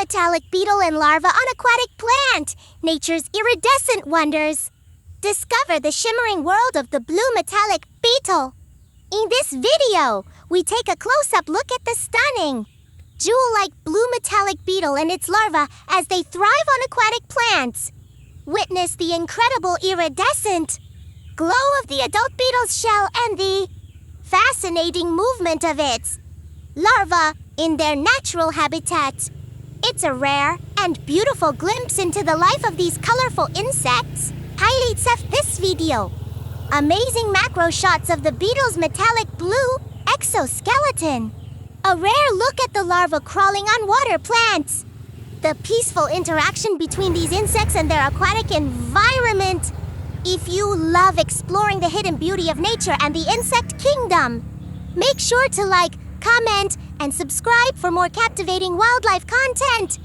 Metallic Beetle and Larva on Aquatic Plant, nature's iridescent wonders. Discover the shimmering world of the Blue Metallic Beetle. In this video, we take a close-up look at the stunning, jewel-like Blue Metallic Beetle and its larva as they thrive on aquatic plants. Witness the incredible iridescent glow of the adult beetle's shell and the fascinating movement of its larva in their natural habitat. It's a rare and beautiful glimpse into the life of these colorful insects. Highlights of this video: amazing macro shots of the beetle's metallic blue exoskeleton, a rare look at the larva crawling on water plants, the peaceful interaction between these insects and their aquatic environment. If you love exploring the hidden beauty of nature and the insect kingdom, make sure to like, comment, and subscribe for more captivating wildlife content.